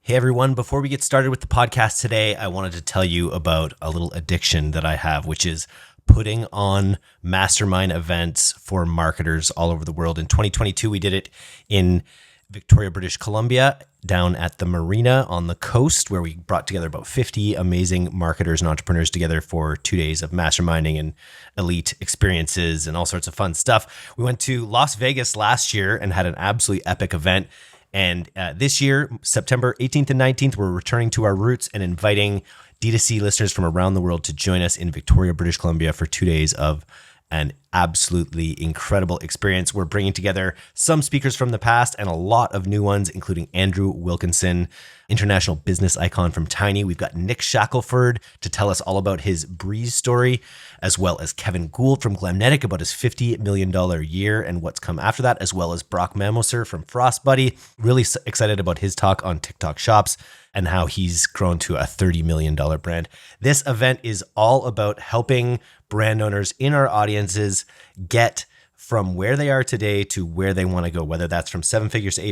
Hey everyone, before we get started with the podcast today, I wanted to tell you about a little addiction that I have, which is putting on mastermind events for marketers all over the world. In 2022, we did it in Victoria, British Columbia, down at the marina on the coast, where we brought together about 50 amazing marketers and entrepreneurs together for 2 days of masterminding and elite experiences and all sorts of fun stuff. We went to Las Vegas last year and had an absolutely epic event. And this year, September 18th and 19th, we're returning to our roots and inviting DTC listeners from around the world to join us in Victoria, British Columbia for 2 days of an absolutely incredible experience. We're bringing together some speakers from the past and a lot of new ones, including Andrew Wilkinson, international business icon from Tiny. We've got Nick Shackelford to tell us all about his Breeze story, as well as Kevin Gould from Glamnetic about his $50 million year and what's come after that, as well as Brock Mamoser from Frostbuddy. Really excited about his talk on TikTok Shops and how he's grown to a $30 million brand. This event is all about helping brand owners in our audiences get from where they are today to where they want to go, whether that's from 7 figures to 8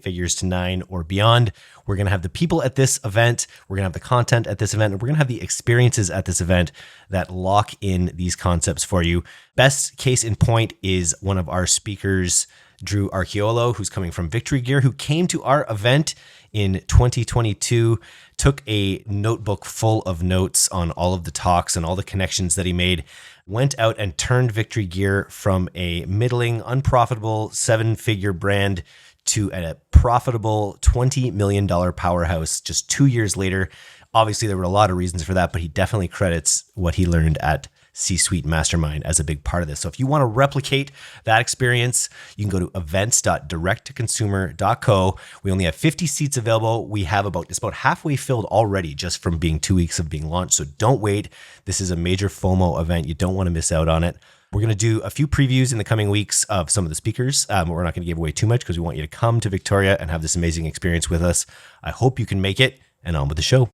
figures to 9 or beyond. We're going to have the people at this event. We're going to have the content at this event. And we're going to have the experiences at this event that lock in these concepts for you. Best case in point is one of our speakers, Drew Archiolo, who's coming from Victory Gear, who came to our event in 2022, took a notebook full of notes on all of the talks and all the connections that he made, went out and turned Victory Gear from a middling, unprofitable 7-figure brand to a profitable $20 million powerhouse just 2 years later. Obviously, there were a lot of reasons for that, but he definitely credits what he learned at C-Suite Mastermind as a big part of this. So if you want to replicate that experience, you can go to events.directtoconsumer.co. We only have 50 seats available. We have it's about halfway filled already just from being 2 weeks of being launched. So don't wait. This is a major FOMO event. You don't want to miss out on it. We're going to do a few previews in the coming weeks of some of the speakers. We're not going to give away too much because we want you to come to Victoria and have this amazing experience with us. I hope you can make it, and on with the show.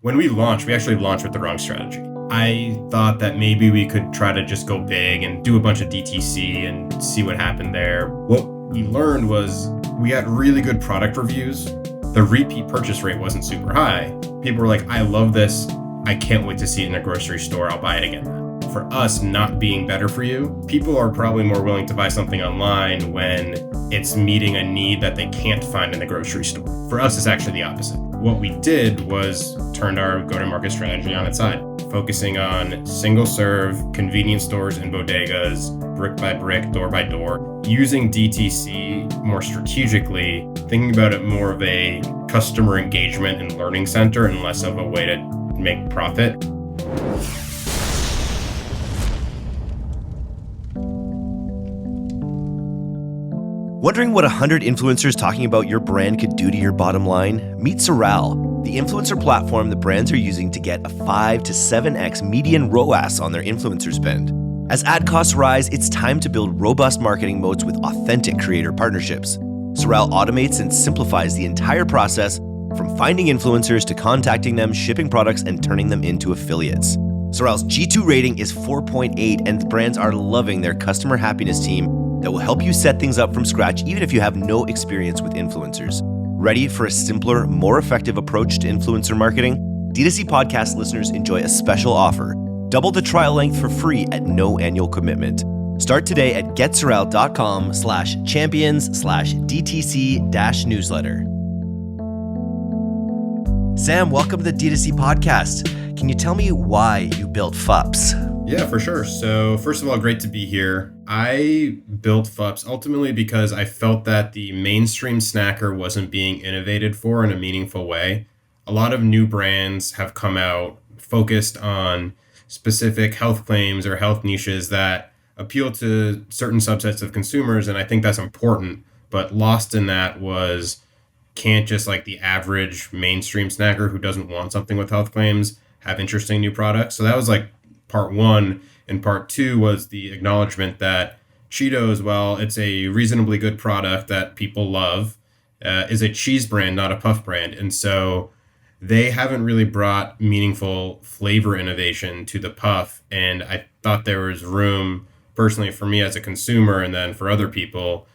When we actually launched with the wrong strategy. I thought that maybe we could try to just go big and do a bunch of DTC and see what happened there. What we learned was we got really good product reviews. The repeat purchase rate wasn't super high. People were like, I love this. I can't wait to see it in a grocery store. I'll buy it again. For us not being better for you, people are probably more willing to buy something online when it's meeting a need that they can't find in the grocery store. For us, it's actually the opposite. What we did was turned our go-to-market strategy on its side, focusing on single-serve convenience stores and bodegas, brick by brick, door by door, using DTC more strategically, thinking about it more of a customer engagement and learning center and less of a way to make profit. Wondering what 100 influencers talking about your brand could do to your bottom line? Meet Sorrel, the influencer platform that brands are using to get a 5 to 7x median ROAS on their influencer spend. As ad costs rise, it's time to build robust marketing moats with authentic creator partnerships. Sorrel automates and simplifies the entire process from finding influencers to contacting them, shipping products, and turning them into affiliates. Sorrel's G2 rating is 4.8, and brands are loving their customer happiness team that will help you set things up from scratch even if you have no experience with influencers. Ready for a simpler, more effective approach to influencer marketing? DTC Podcast listeners enjoy a special offer. Double the trial length for free at no annual commitment. Start today at getsorrel.com/champions/DTC-newsletter. Sam, welcome to the DTC Podcast. Can you tell me why you built Ffups? Yeah, for sure. So first of all, great to be here. I built Ffups ultimately because I felt that the mainstream snacker wasn't being innovated for in a meaningful way. A lot of new brands have come out focused on specific health claims or health niches that appeal to certain subsets of consumers, and I think that's important. But lost in that was can't just like the average mainstream snacker who doesn't want something with health claims have interesting new products. So that was like part one. And part two was the acknowledgement that Cheetos, while it's a reasonably good product that people love, is a cheese brand, not a puff brand. And so they haven't really brought meaningful flavor innovation to the puff. And I thought there was room, personally, for me as a consumer and then for other people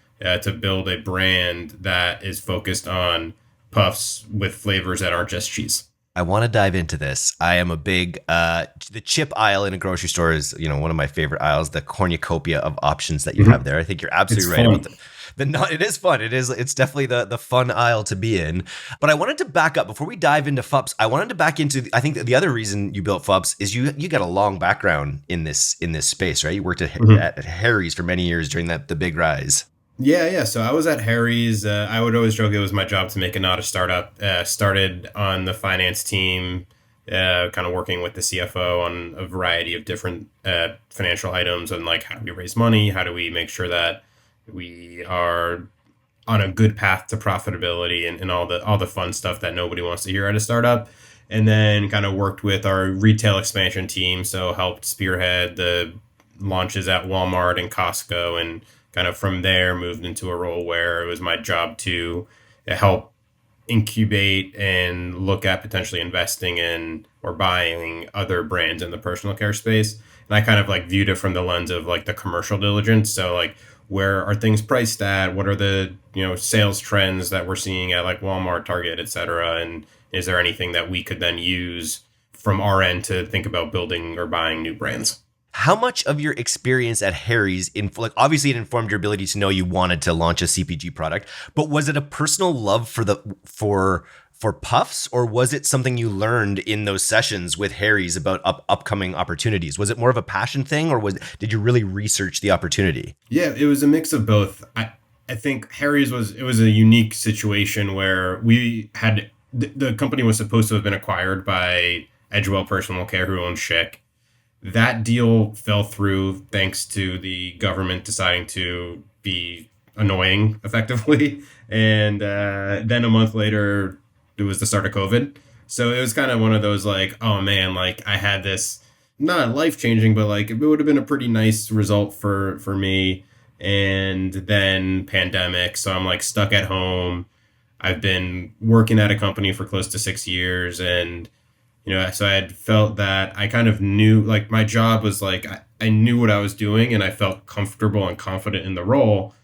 to build a brand that is focused on puffs with flavors that aren't just cheese. I want to dive into this. I am a big the chip aisle in a grocery store is, one of my favorite aisles, the cornucopia of options that you have there. I think you're absolutely It's right fun. about it is fun. It's definitely the fun aisle to be in. But I wanted to back up before we dive into Ffups. I wanted to back into I think the other reason you built Ffups is you got a long background in this space, right? You worked at Harry's for many years during the big rise. Yeah. So I was at Harry's. I would always joke it was my job to make it not a startup. Started on the finance team, kind of working with the CFO on a variety of different financial items and like how do we raise money? How do we make sure that we are on a good path to profitability and all the fun stuff that nobody wants to hear at a startup. And then kind of worked with our retail expansion team. So helped spearhead the launches at Walmart and Costco, and kind of from there moved into a role where it was my job to help incubate and look at potentially investing in or buying other brands in the personal care space. And I kind of like viewed it from the lens of like the commercial diligence. So like, where are things priced at? What are the, sales trends that we're seeing at like Walmart, Target, et cetera? And is there anything that we could then use from our end to think about building or buying new brands? How much of your experience at Harry's, obviously it informed your ability to know you wanted to launch a CPG product, but was it a personal love for puffs, or was it something you learned in those sessions with Harry's about upcoming opportunities? Was it more of a passion thing, or did you really research the opportunity? Yeah, it was a mix of both. I think Harry's was a unique situation where we had the company was supposed to have been acquired by Edgewell Personal Care, who owns Schick. That deal fell through thanks to the government deciding to be annoying, effectively. And then a month later, it was the start of COVID. So it was kind of one of those like, oh man, like I had this, not life changing, but like it would have been a pretty nice result for me. And then pandemic. So I'm like stuck at home. I've been working at a company for close to 6 years, and so I had felt that I kind of knew, like my job was like, I knew what I was doing and I felt comfortable and confident in the role.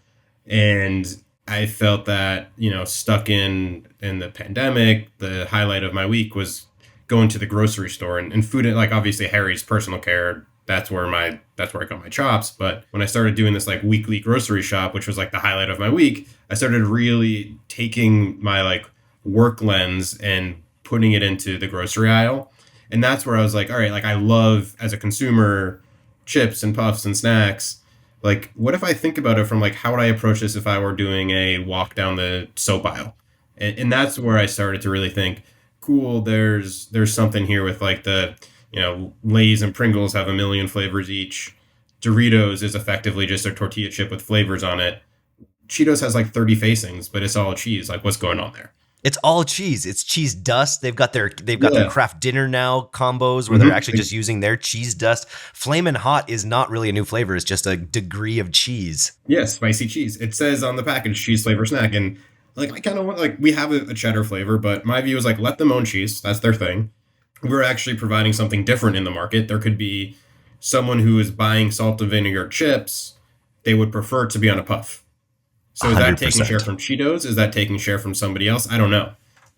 And I felt that, stuck in the pandemic, the highlight of my week was going to the grocery store and food, like obviously Harry's Personal Care. That's where I got my chops. But when I started doing this like weekly grocery shop, which was like the highlight of my week, I started really taking my like work lens and putting it into the grocery aisle. And that's where I was like, all right, like I love as a consumer chips and puffs and snacks. Like, what if I think about it from like, how would I approach this if I were doing a walk down the soap aisle? And that's where I started to really think, cool, there's something here with like the, Lay's and Pringles have a million flavors each. Doritos is effectively just a tortilla chip with flavors on it. Cheetos has like 30 facings, but it's all cheese. Like, what's going on there? It's all cheese. It's cheese dust. They've got their craft dinner now combos where they're actually just using their cheese dust. Flamin' Hot is not really a new flavor. It's just a degree of cheese. Yeah, spicy cheese. It says on the package cheese flavor snack, and like I kind of want, like, we have a cheddar flavor, but my view is like, let them own cheese. That's their thing. We're actually providing something different in the market. There could be someone who is buying salt and vinegar chips. They would prefer to be on a puff. So is that 100%. taking share from Cheetos? Is that taking share from somebody else? I don't know.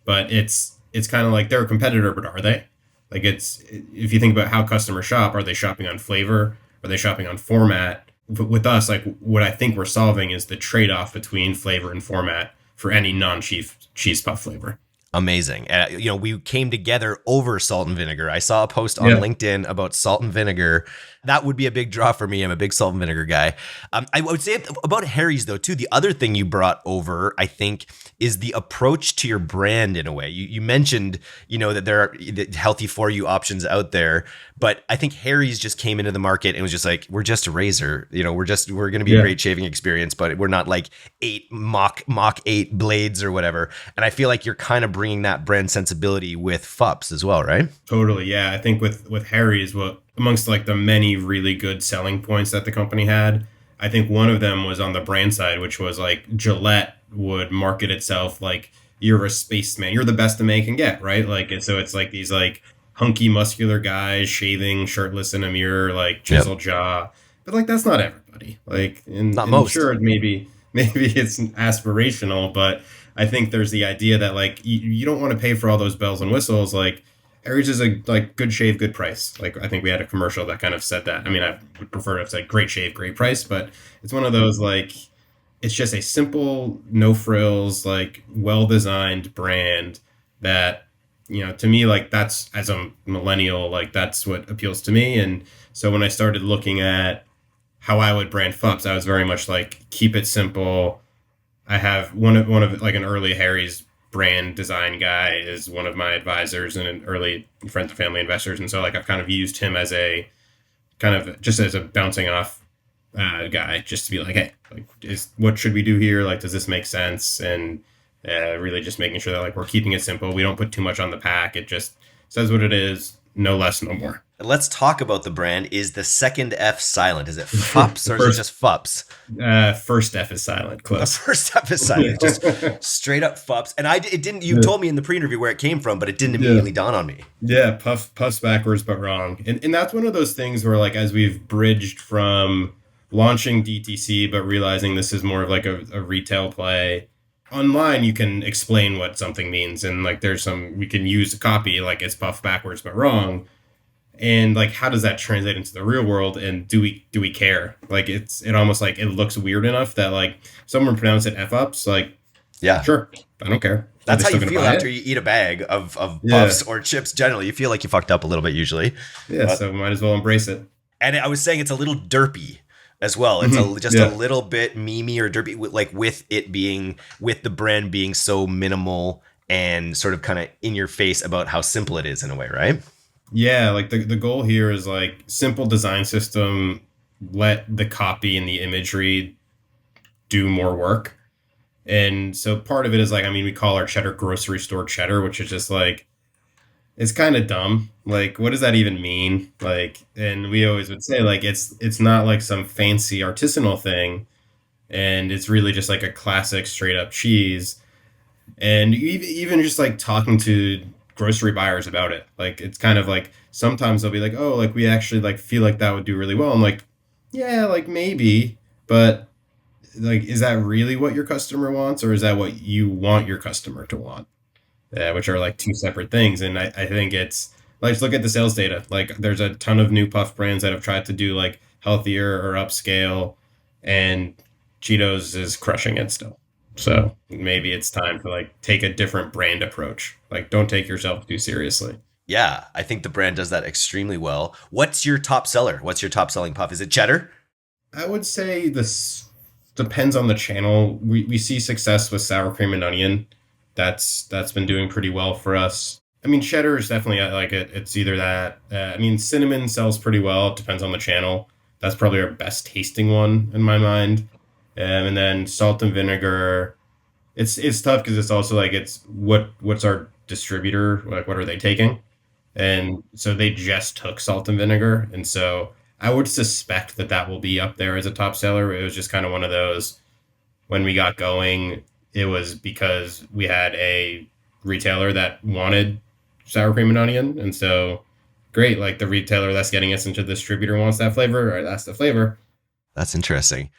But it's kind of like they're a competitor, but are they? Like, it's, if you think about how customers shop, are they shopping on flavor? Are they shopping on format? With us, like, what I think we're solving is the trade-off between flavor and format for any non-cheese puff flavor. Amazing. We came together over salt and vinegar. I saw a post on LinkedIn about salt and vinegar. That would be a big draw for me. I'm a big salt and vinegar guy. I would say about Harry's, though, too, the other thing you brought over, I think, is the approach to your brand in a way. You mentioned, that there are healthy for you options out there, but I think Harry's just came into the market and was just like, we're just a razor. We're going to be a great shaving experience, but we're not like Mach 8 blades or whatever. And I feel like you're kind of bringing that brand sensibility with Ffups as well, right? Totally. Yeah. I think with Harry's, amongst like the many really good selling points that the company had, I think one of them was on the brand side, which was like Gillette would market itself like, you're a spaceman, you're the best a man can get, right? Like, and so it's like these like hunky muscular guys shaving shirtless in a mirror, like chiseled jaw, but like that's not everybody. Like, and, not most. Sure, maybe it's aspirational, but I think there's the idea that like you don't want to pay for all those bells and whistles. Like Aries is a like good shave, good price. Like I think we had a commercial that kind of said that. I mean, I would prefer to say great shave, great price, but it's one of those like it's just a simple, no frills, like well designed brand that, to me, like that's as a millennial, like that's what appeals to me. And so when I started looking at how I would brand Ffups, I was very much like keep it simple. I have one of like an early Harry's brand design guy is one of my advisors and an early friends and family investors. And so like I've kind of used him as a kind of just as a bouncing off guy, just to be like, hey, like, what should we do here? Like, does this make sense? And really just making sure that like we're keeping it simple. We don't put too much on the pack. It just says what it is, no less, no more. Let's talk about the brand. Is the second F silent? Is it Ffups or is it just Ffups? First F is silent. Close. The first F is silent. Just straight up Ffups. And it didn't. You told me in the pre-interview where it came from, but it didn't immediately dawn on me. Yeah, puffs backwards, but wrong. And that's one of those things where like as we've bridged from launching DTC, but realizing this is more of like a retail play. Online, you can explain what something means, and like we can use a copy like it's puff backwards but wrong. And like, how does that translate into the real world? And do we care? Like, it almost like it looks weird enough that like someone pronounce it Ffups, like, yeah, sure, I don't care. That's how you feel after you eat a bag of puffs or chips. Generally, you feel like you fucked up a little bit usually. Yeah, so might as well embrace it. And I was saying it's a little derpy as well. It's a little bit memey or derpy, like with the brand being so minimal and sort of kind of in your face about how simple it is in a way, right? Yeah, like the goal here is like simple design system, let the copy and the imagery do more work. And so part of it is like, I mean, we call our cheddar grocery store cheddar, which is just like, it's kind of dumb. Like, what does that even mean? Like, and we always would say like, it's not like some fancy artisanal thing. And it's really just like a classic straight up cheese. And even just like talking to grocery buyers about it, like it's kind of like sometimes they'll be like, oh, like we actually like feel like that would do really well. I'm like, yeah, like maybe, but like, is that really what your customer wants, or is that what you want your customer to want? Which are like two separate things. And I think it's like, just look at the sales data. Like there's a ton of new puff brands that have tried to do like healthier or upscale, and Cheetos is crushing it still. So maybe it's time to like take a different brand approach. Like, don't take yourself too seriously. Yeah, I think the brand does that extremely well. What's your top seller? What's your top selling puff? Is it cheddar? I would say this depends on the channel. We see success with sour cream and onion. That's been doing pretty well for us. I mean, cheddar is definitely like it. It's either that. I mean, cinnamon sells pretty well. It depends on the channel. That's probably our best tasting one in my mind. And then salt and vinegar, it's tough because it's also like it's what's our distributor, like what are they taking? And so they just took salt and vinegar, and so I would suspect that will be up there as a top seller. It was just kind of one of those, when we got going, it was because we had a retailer that wanted sour cream and onion, and so great, like the retailer that's getting us into the distributor wants that flavor, or that's the flavor. That's interesting.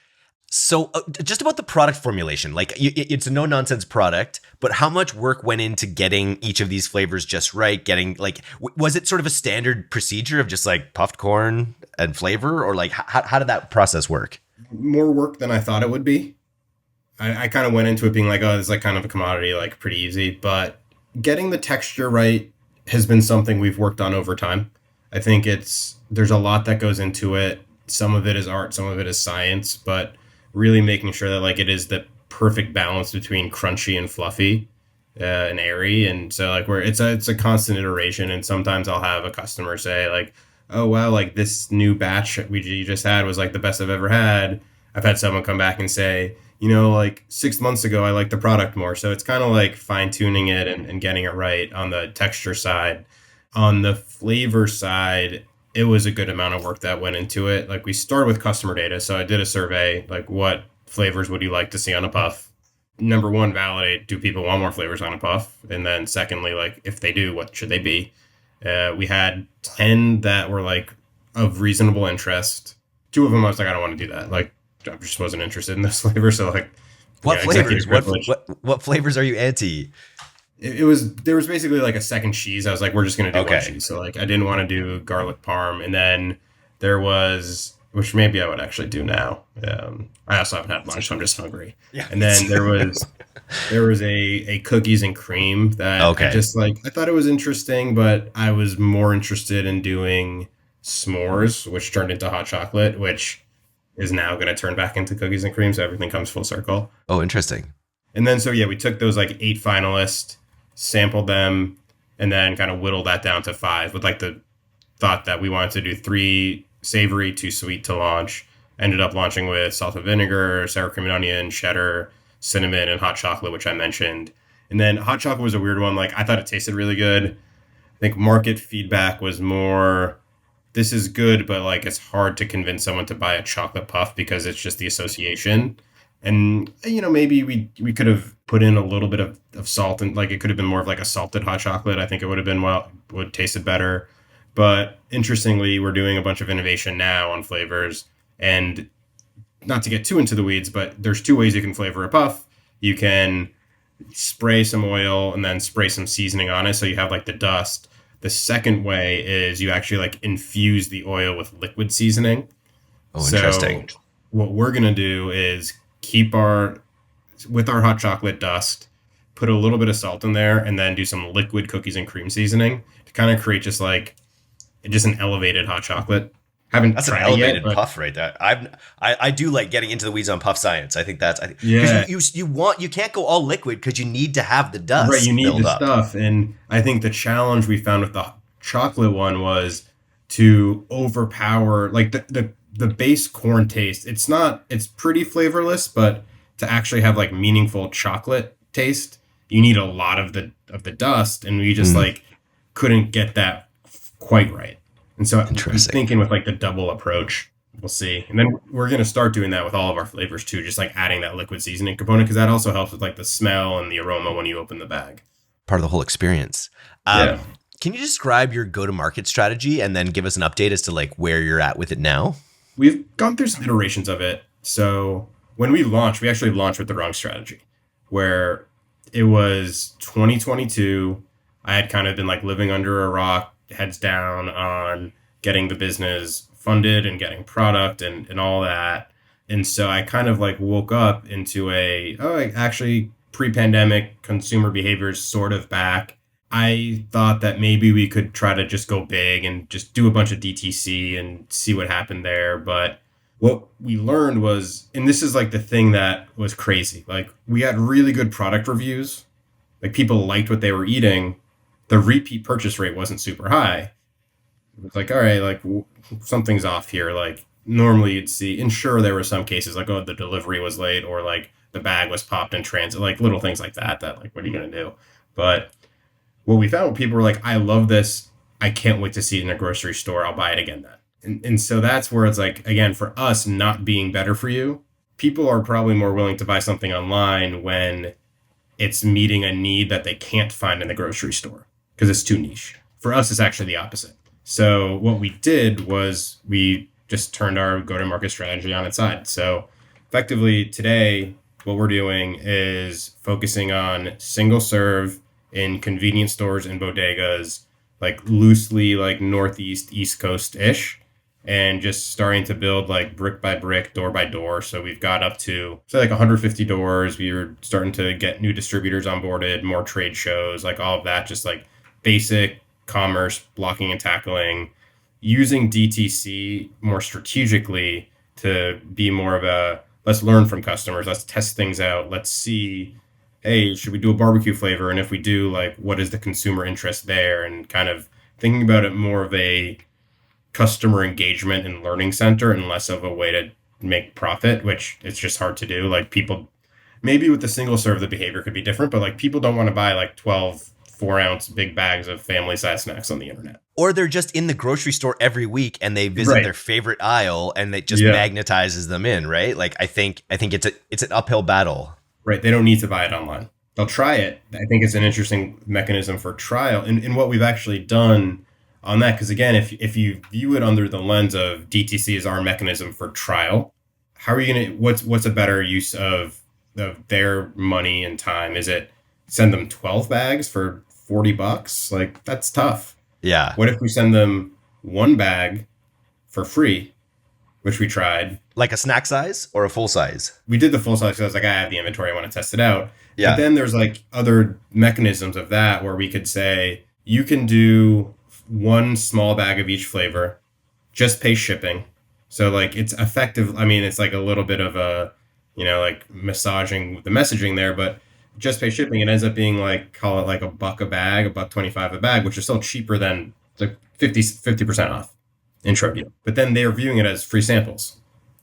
So just about the product formulation, like it's a no nonsense product, but how much work went into getting each of these flavors just right? Getting like, was it sort of a standard procedure of just like puffed corn and flavor, or like how did that process work? More work than I thought it would be. I kind of went into it being like, oh, it's like kind of a commodity, like pretty easy, but getting the texture right has been something we've worked on over time. I think there's a lot that goes into it. Some of it is art, some of it is science, but really making sure that like it is the perfect balance between crunchy and fluffy and airy. And so like it's a constant iteration. And sometimes I'll have a customer say like, oh wow, like this new batch you just had was like the best I've ever had. I've had someone come back and say, like 6 months ago I liked the product more. So it's kind of like fine tuning it and getting it right on the texture side. On the flavor side, it was a good amount of work that went into it. Like we started with customer data. So I did a survey, like what flavors would you like to see on a puff? Number one, validate, do people want more flavors on a puff? And then secondly, like if they do, what should they be? We had 10 that were like of reasonable interest. 2 of them I was like, I don't want to do that. Like I just wasn't interested in this flavor. So like What executive flavors? privilege. What flavors are you anti? There was basically like a second cheese. I was like, we're just gonna do one Okay. cheese. So like I didn't want to do garlic parm, and then there was, which maybe I would actually do now. I also haven't had lunch, so I'm just hungry. Yeah. And then there was a cookies and cream that I Okay. just like. I thought it was interesting, but I was more interested in doing s'mores, which turned into hot chocolate, which is now going to turn back into cookies and cream. So everything comes full circle. Oh, interesting. And then, so yeah, we took those like 8 finalists, sampled them, and then kind of whittled that down to 5 with like the thought that we wanted to do 3 savory, 2 sweet to launch. Ended up launching with salt and vinegar, sour cream and onion, cheddar, cinnamon, and hot chocolate, which I mentioned. And then hot chocolate was a weird one. Like I thought it tasted really good. I think market feedback was more, this is good, but like it's hard to convince someone to buy a chocolate puff because it's just the association. And maybe we could have put in a little bit of salt, and like it could have been more of like a salted hot chocolate. I think it would have been, well, would tasted better. But interestingly, we're doing a bunch of innovation now on flavors, and not to get too into the weeds, but there's 2 ways you can flavor a puff. You can spray some oil and then spray some seasoning on it, so you have like the dust. The second way is you actually like infuse the oil with liquid seasoning. Oh, So interesting. what we're gonna do is keep with our hot chocolate dust, put a little bit of salt in there, and then do some liquid cookies and cream seasoning to kind of create just an elevated hot chocolate. Haven't That's an tried it yet, elevated but puff right there. I do like getting into the weeds on puff science. I think that's yeah, because you can't go all liquid because you need to have the right. You dust need the build up. stuff, and I think the challenge we found with the chocolate one was to overpower like the base corn taste. It's pretty flavorless, but to actually have like meaningful chocolate taste, you need a lot of the dust, and we just Mm, like couldn't get that quite right. And so I'm interesting. thinking with like the double approach, we'll see. And then we're gonna start doing that with all of our flavors too, just like adding that liquid seasoning component because that also helps with like the smell and the aroma when you open the bag. Part of the whole experience. Yeah. Can you describe your go-to-market strategy and then give us an update as to like where you're at with it now? We've gone through some iterations of it. So when we actually launched with the wrong strategy, where it was 2022. I had kind of been like living under a rock, heads down on getting the business funded and getting product and all that. And so I kind of like woke up into actually pre-pandemic consumer behavior is sort of back. I thought that maybe we could try to just go big and just do a bunch of DTC and see what happened there. But what we learned was, and this is like the thing that was crazy, like we had really good product reviews, like people liked what they were eating. The repeat purchase rate wasn't super high. It was like, all right, like something's off here. Like normally you'd see, and sure, there were some cases like, oh, the delivery was late or like the bag was popped in transit, like little things like that, like, what are you going to do? But what we found, people were like, I love this. I can't wait to see it in a grocery store. I'll buy it again then. And so that's where it's like, again, for us not being better for you, people are probably more willing to buy something online when it's meeting a need that they can't find in the grocery store because it's too niche. For us, it's actually the opposite. So what we did was we just turned our go-to-market strategy on its side. So effectively today, what we're doing is focusing on single serve in convenience stores and bodegas, like loosely like Northeast, East Coast ish, and just starting to build like brick by brick, door by door. So we've got up to say like 150 doors. We were starting to get new distributors onboarded, more trade shows, like all of that, just like basic commerce, blocking and tackling, using DTC more strategically to be more of a let's learn from customers, let's test things out, let's see, hey, should we do a barbecue flavor? And if we do, like, what is the consumer interest there? And kind of thinking about it more of a customer engagement and learning center and less of a way to make profit, which it's just hard to do. Like people, maybe with the single serve, the behavior could be different, but like people don't want to buy like 12 4-ounce big bags of family size snacks on the internet. Or they're just in the grocery store every week and they visit Right. their favorite aisle and it just Yeah. magnetizes them in, right? Like I think it's an uphill battle. Right. They don't need to buy it online. They'll try it. I think it's an interesting mechanism for trial. And what we've actually done on that, because again, if you view it under the lens of DTC as our mechanism for trial, how are you gonna what's a better use of of their money and time? Is it send them 12 bags for $40? Like, that's tough. Yeah. What if we send them one bag for free, which we tried? Like a snack size or a full size? We did the full size because I was like, I have the inventory, I want to test it out. Yeah. But then there's like other mechanisms of that where we could say, you can do one small bag of each flavor, just pay shipping. So like it's effective. I mean, it's like a little bit of a, like massaging the messaging there, but just pay shipping. It ends up being like, call it like $1 a bag, $1.25 a bag, which is still cheaper than like 50% off intro deal. But then they're viewing it as free samples.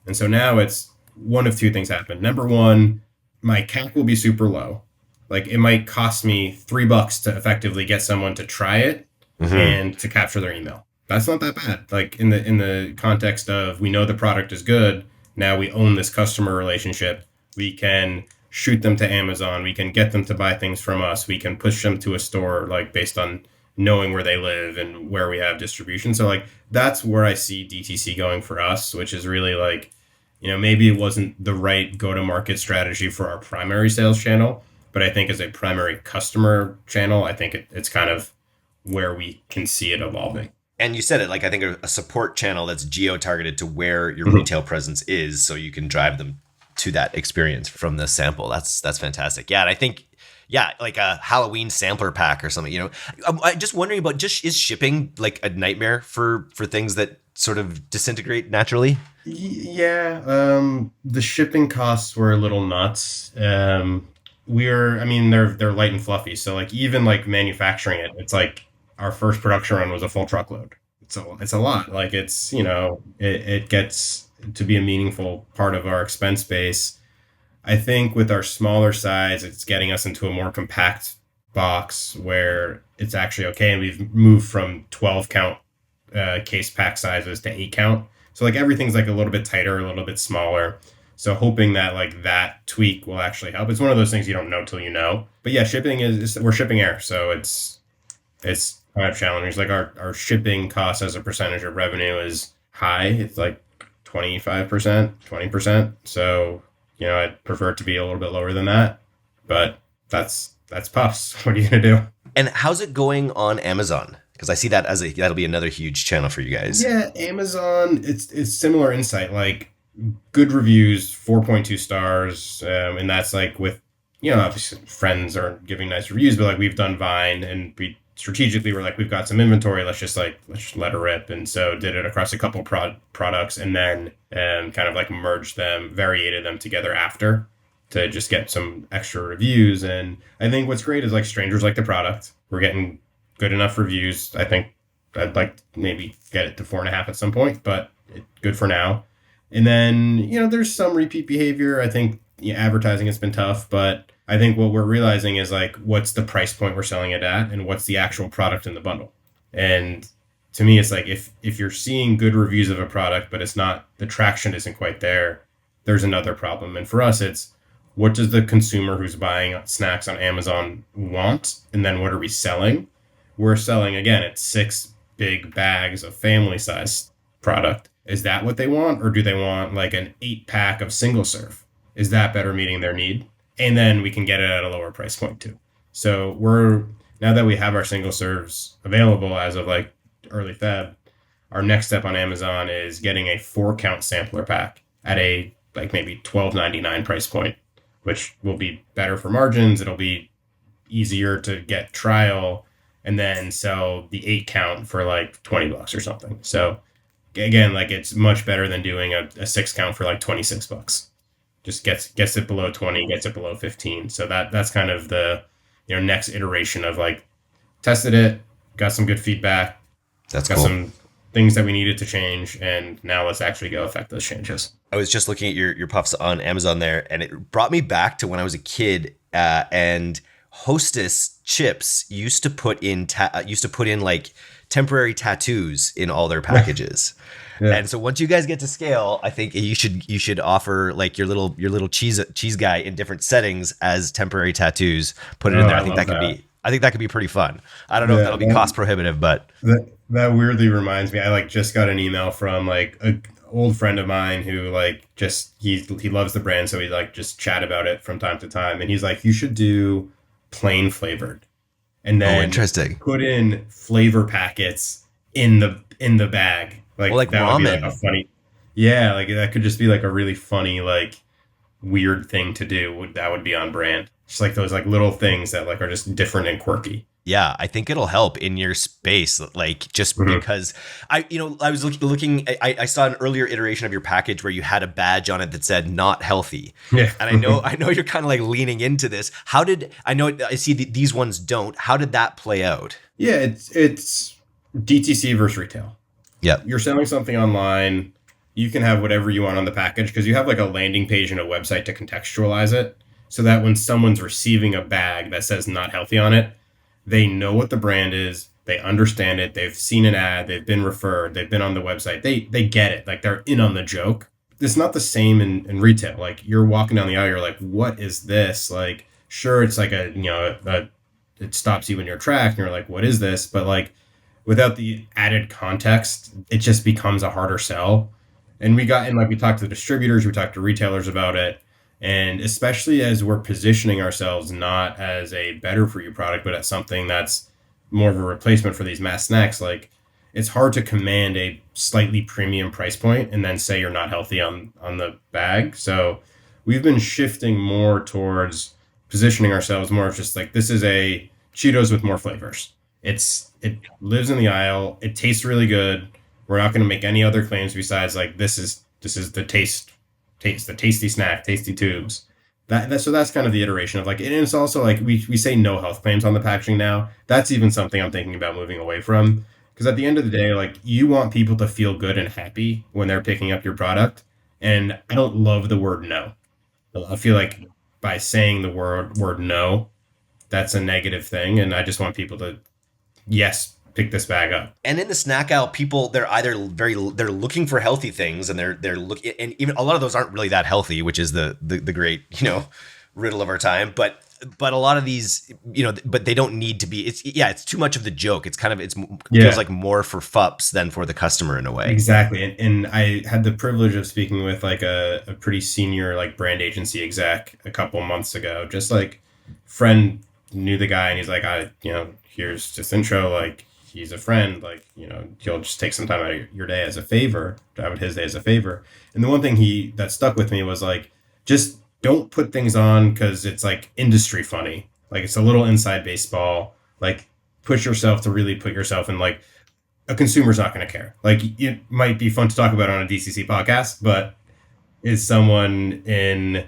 And so now it's one of two things happen. Number one, my CAC will be super low. Like it might cost me $3 to effectively get someone to try it and to capture their email. That's not that bad. Like in the context of, we know the product is good. Now we own this customer relationship. We can shoot them to Amazon. We can get them to buy things from us. We can push them to a store, like based on knowing where they live and where we have distribution. So like, that's where I see DTC going for us, which is really like, maybe it wasn't the right go-to-market strategy for our primary sales channel, but I think as a primary customer channel, I think it's kind of where we can see it evolving. And you said it, like, I think a support channel that's geo-targeted to where your retail presence is, so you can drive them to that experience from the sample. That's fantastic. Yeah, and I think, like a Halloween sampler pack or something, I'm just wondering about, is shipping like a nightmare for things that sort of disintegrate naturally? Yeah, the shipping costs were a little nuts. They're light and fluffy. So like even like manufacturing it, it's like our first production run was a full truckload. It's a lot. Like it's, it gets to be a meaningful part of our expense base. I think with our smaller size, it's getting us into a more compact box where it's actually okay. And we've moved from 12 count case pack sizes to 8 count. So like everything's like a little bit tighter, a little bit smaller. So hoping that like that tweak will actually help. It's one of those things you don't know till you know. But yeah, shipping we're shipping air. So it's kind of challenging. It's like our shipping cost as a percentage of revenue is high. It's like 25%, 20%. So, I'd prefer it to be a little bit lower than that. But that's Puffs. What are you going to do? And how's it going on Amazon? Because I see that that'll be another huge channel for you guys. Yeah, Amazon, it's similar insight. Like good reviews, 4.2 stars. And that's like with, obviously friends are giving nice reviews, but like we've done Vine and we strategically were like, we've got some inventory. Let's just let it rip. And so did it across a couple products and then kind of like merged them, variated them together after to just get some extra reviews. And I think what's great is like strangers like the product. We're getting good enough reviews. I think I'd like to maybe get it to 4.5 at some point, but good for now. And then, there's some repeat behavior. I think advertising has been tough, but I think what we're realizing is like, what's the price point we're selling it at and what's the actual product in the bundle? And to me, it's like, if you're seeing good reviews of a product, but the traction isn't quite there, there's another problem. And for us, it's what does the consumer who's buying snacks on Amazon want? And then what are we selling? We're selling, again, it's 6 big bags of family size product. Is that what they want? Or do they want like an 8-pack of single serve? Is that better meeting their need? And then we can get it at a lower price point too. So now that we have our single serves available as of like early Feb, our next step on Amazon is getting a 4-count sampler pack at a like maybe $12.99 price point, which will be better for margins. It'll be easier to get trial and then sell the 8-count for like $20 or something. So again, like it's much better than doing a 6-count for like $26. Just gets it below 20, gets it below 15. So that's kind of the next iteration of like tested it, got some good feedback. That's got cool. Some things that we needed to change, and now let's actually go affect those changes. I was just looking at your puffs on Amazon there, and it brought me back to when I was a kid, and Hostess chips used to put in like temporary tattoos in all their packages. Yeah. And so once you guys get to scale, I think you should offer like your little cheese guy in different settings as temporary tattoos. Put it in there. I think that could be pretty fun. I don't know if that'll be cost prohibitive, but that weirdly reminds me. I like just got an email from like old friend of mine who like just he loves the brand, so we like just chat about it from time to time. And he's like, you should do plain flavored, and Oh, then interesting. put in flavor packets in the bag. Well, Like like that would be like a ramen. funny, yeah, like that could just be like a really funny like weird thing to do. That would be on brand. Just like those like little things that like are just different and quirky. Yeah, I think it'll help in your space. Like just Hmm. because I was looking, I saw an earlier iteration of your package where you had a badge on it that said "not healthy," Yeah. and I know you're kind of like leaning into this. How did I know? I see these ones don't. How did that play out? Yeah, it's DTC versus retail. Yep. You're selling something online, you can have whatever you want on the package because you have like a landing page and a website to contextualize it so that when someone's receiving a bag that says not healthy on it, they know what the brand is, they understand it, they've seen an ad, they've been referred, they've been on the website, they get it, like they're in on the joke. It's not the same in retail. Like you're walking down the aisle, you're like, what is this? Like, sure, it's like it stops you in your track and you're like, what is this? But like without the added context, it just becomes a harder sell. And we talked to the distributors, we talked to retailers about it. And especially as we're positioning ourselves not as a better for you product, but as something that's more of a replacement for these mass snacks, like it's hard to command a slightly premium price point and then say you're not healthy on the bag. So we've been shifting more towards positioning ourselves more of just like this is a Cheetos with more flavors. It lives in the aisle. It tastes really good. We're not going to make any other claims besides like this is the taste the tasty snack, tasty tubes. So that's kind of the iteration of like, and it's also like we say no health claims on the packaging now. That's even something I'm thinking about moving away from because at the end of the day, like you want people to feel good and happy when they're picking up your product. And I don't love the word no. I feel like by saying the word no, that's a negative thing, and I just want people to yes, pick this bag up. And in the snack aisle, people they're looking for healthy things, and they're looking, and even a lot of those aren't really that healthy, which is the great riddle of our time. But a lot of these, but they don't need to be. It's too much of the joke. It's kind of feels Yeah, like more for Ffups than for the customer in a way. exactly. And I had the privilege of speaking with like a pretty senior like brand agency exec a couple months ago. Just like friend knew the guy, and he's like, here's just intro. Like he's a friend. Like he'll just take some time out of your day as a favor, out of his day as a favor. And the one thing he that stuck with me was like, just don't put things on because it's like industry funny. Like it's a little inside baseball. Like push yourself to really put yourself in like a consumer's not going to care. Like it might be fun to talk about on a DCC podcast, but is someone in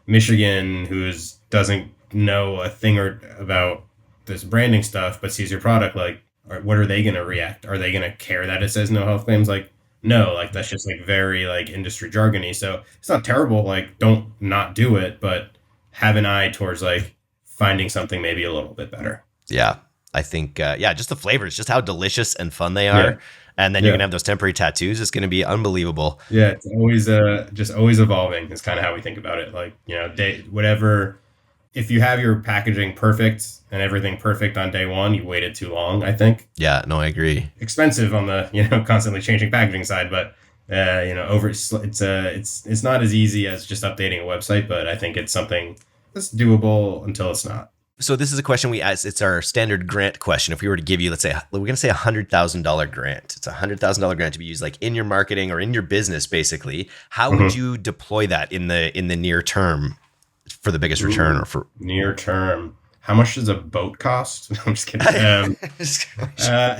Michigan who's doesn't know a thing or about this branding stuff, but sees your product, like, what are they going to react? Are they going to care that it says no health claims? Like, no, like that's just like very like industry jargony. So it's not terrible. Like, don't not do it, but have an eye towards like finding something maybe a little bit better. Yeah, I think just the flavors, just how delicious and fun they Yeah, are, and then you're yeah. gonna have those temporary tattoos. It's gonna be unbelievable. Yeah, it's always just always evolving is kind of how we think about it. Like, day whatever if you have your packaging perfect and everything perfect on day one, you waited too long, I think. Yeah, no, I agree. Expensive on the, constantly changing packaging side, but it's not as easy as just updating a website, but I think it's something that's doable until it's not. So this is a question we ask. It's our standard grant question. If we were to give you, let's say, we're going to say $100,000 grant. It's $100,000 grant to be used like in your marketing or in your business, basically. How would Mhm. you deploy that in the near term for the biggest return or Ooh, for? near term. How much does a boat cost? I'm just kidding.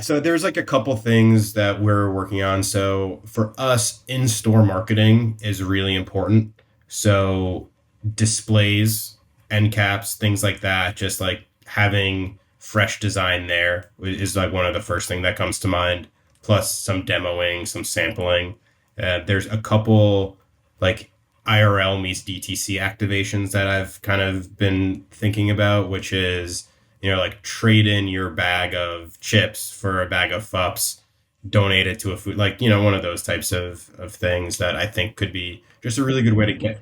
So there's like a couple things that we're working on. So for us, in-store marketing is really important. So displays, end caps, things like that, just like having fresh design there is like one of the first thing that comes to mind. Plus some demoing, some sampling. There's a couple like IRL meets DTC activations that I've kind of been thinking about, which is, like trade in your bag of chips for a bag of Ffups, donate it to a food, like, one of those types of things that I think could be just a really good way to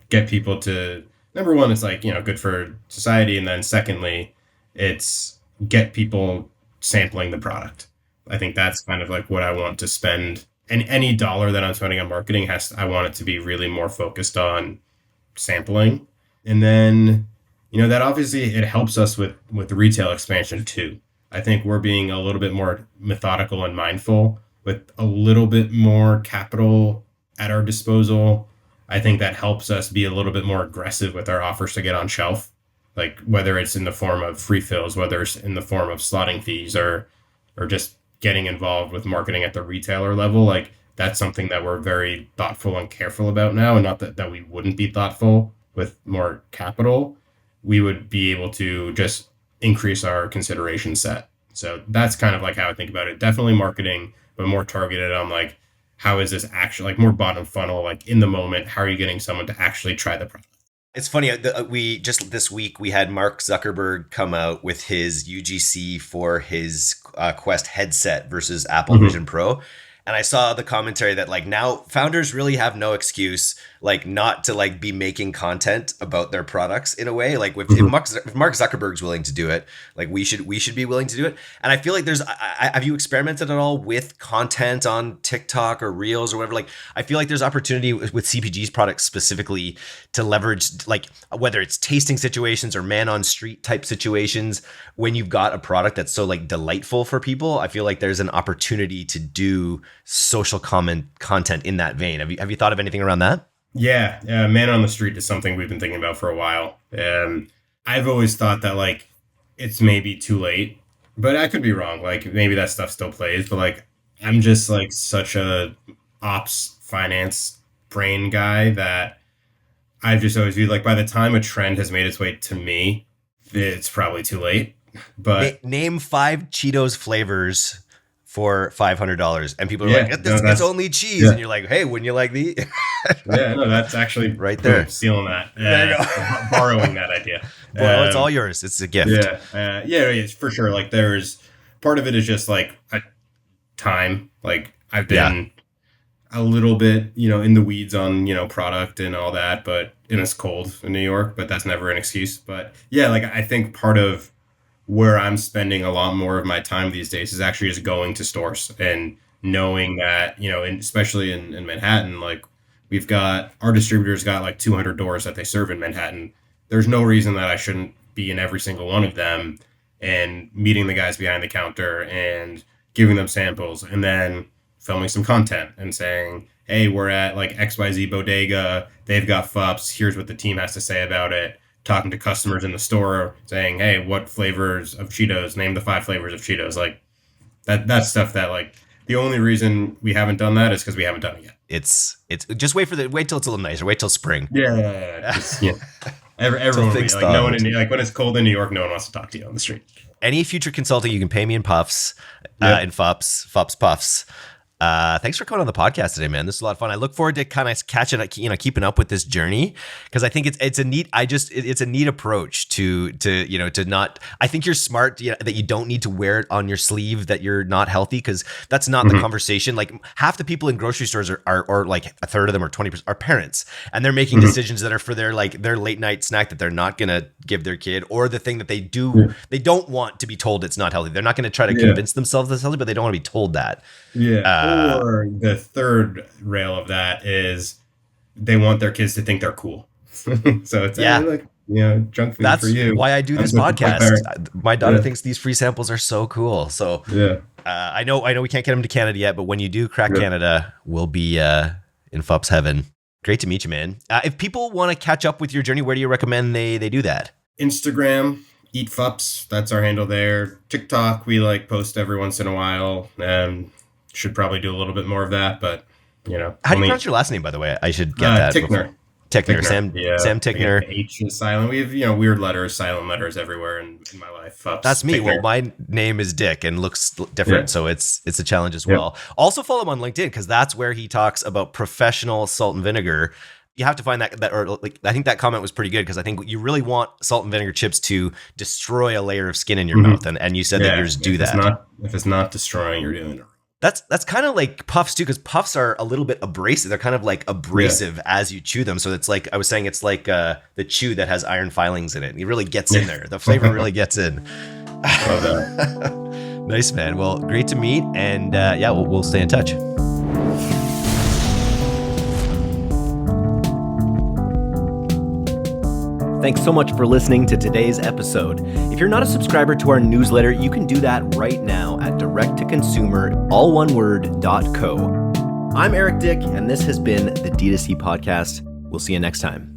get people to, number one, it's like, good for society. And then secondly, it's get people sampling the product. I think that's kind of like what I want to spend and any dollar that I'm spending on marketing I want it to be really more focused on sampling. And then, that obviously it helps us with the retail expansion too. I think we're being a little bit more methodical and mindful with a little bit more capital at our disposal. I think that helps us be a little bit more aggressive with our offers to get on shelf, like whether it's in the form of free fills, whether it's in the form of slotting fees, or just getting involved with marketing at the retailer level. Like that's something that we're very thoughtful and careful about now. And not that we wouldn't be thoughtful with more capital. We would be able to just increase our consideration set. So that's kind of like how I think about it. Definitely marketing, but more targeted on like, how is this actually, like more bottom funnel, like in the moment, how are you getting someone to actually try the product? It's funny. We just this week we had Mark Zuckerberg come out with his UGC for his Quest headset versus Apple Vision Pro. And I saw the commentary that like now founders really have no excuse like not to like be making content about their products in a way. Like if Mark Zuckerberg's willing to do it, like we should be willing to do it. And I feel like have you experimented at all with content on TikTok or Reels or whatever? Like I feel like there's opportunity with CPG's products specifically to leverage like whether it's tasting situations or man on street type situations. When you've got a product that's so like delightful for people, I feel like there's an opportunity to do social content in that vein. Have you thought of anything around that? Yeah, man on the street is something we've been thinking about for a while. I've always thought that like it's maybe too late, but I could be wrong. Like maybe that stuff still plays, but like I'm just like such a ops finance brain guy that I've just always viewed like by the time a trend has made its way to me, it's probably too late. But name 5 Cheetos flavors for $500, and people are like, it's only cheese, and you're like, hey, wouldn't you like the? Yeah, no, that's actually right there. Stealing that, borrowing that idea. Well, it's all yours. It's a gift. Yeah, for sure. Like there's part of it is just like a time. Like I've been a little bit, in the weeds on, product and all that, and it's cold in New York, but that's never an excuse. But yeah, like I think part of where I'm spending a lot more of my time these days is actually just going to stores and knowing that, especially in Manhattan, like our distributors got like 200 doors that they serve in Manhattan. There's no reason that I shouldn't be in every single one of them and meeting the guys behind the counter and giving them samples and then filming some content and saying, hey, we're at like XYZ bodega. They've got Ffups. Here's what the team has to say about it. Talking to customers in the store saying, hey, what flavors of Cheetos? Name the 5 flavors of Cheetos. Like that's stuff that like the only reason we haven't done that is because we haven't done it yet. It's just wait till it's a little nicer. Wait till spring. Yeah. Everyone will be, like no one like when it's cold in New York, no one wants to talk to you on the street. Any future consulting, you can pay me in puffs, in Ffups puffs. Thanks for coming on the podcast today, man. This is a lot of fun. I look forward to kind of keeping up with this journey because I think it's a neat. It's a neat approach to not. I think you're smart that you don't need to wear it on your sleeve that you're not healthy because that's not the conversation. Like half the people in grocery stores are like a third of them or 20% are parents, and they're making decisions that are for their late night snack that they're not gonna give their kid or the thing that they do. They don't want to be told it's not healthy. They're not going to try to convince themselves it's healthy, but they don't want to be told that. Yeah. Or the third rail of that is they want their kids to think they're cool. So it's like, junk food for you. That's why I do this podcast. My daughter thinks these free samples are so cool. So I know we can't get them to Canada yet, but when you do crack Canada, we'll be in Ffups heaven. Great to meet you, man. If people want to catch up with your journey, where do you recommend they do that? Instagram, Eat Ffups. That's our handle there. TikTok, we like post every once in a while. Should probably do a little bit more of that, but how do you pronounce your last name, by the way? I should get that. Tichenor. Sam Tichnor. H is silent. We have weird letters, silent letters everywhere in my life. Ffups, that's me. Tichenor. Well, my name is Dick and looks different, so it's a challenge as well. Also follow him on LinkedIn because that's where he talks about professional salt and vinegar. You have to find that or like I think that comment was pretty good because I think you really want salt and vinegar chips to destroy a layer of skin in your mouth, and you said that yours do that. If it's not destroying, you're doing it. That's kind of like puffs too, because puffs are a little bit abrasive. They're kind of like abrasive as you chew them. So it's like I was saying, it's like the chew that has iron filings in it. It really gets in there. The flavor really gets in. Love that. Nice, man. Well, great to meet, and we'll stay in touch. Thanks so much for listening to today's episode. If you're not a subscriber to our newsletter, you can do that right now at directtoconsumer.co. I'm Eric Dick, and this has been the D2C Podcast. We'll see you next time.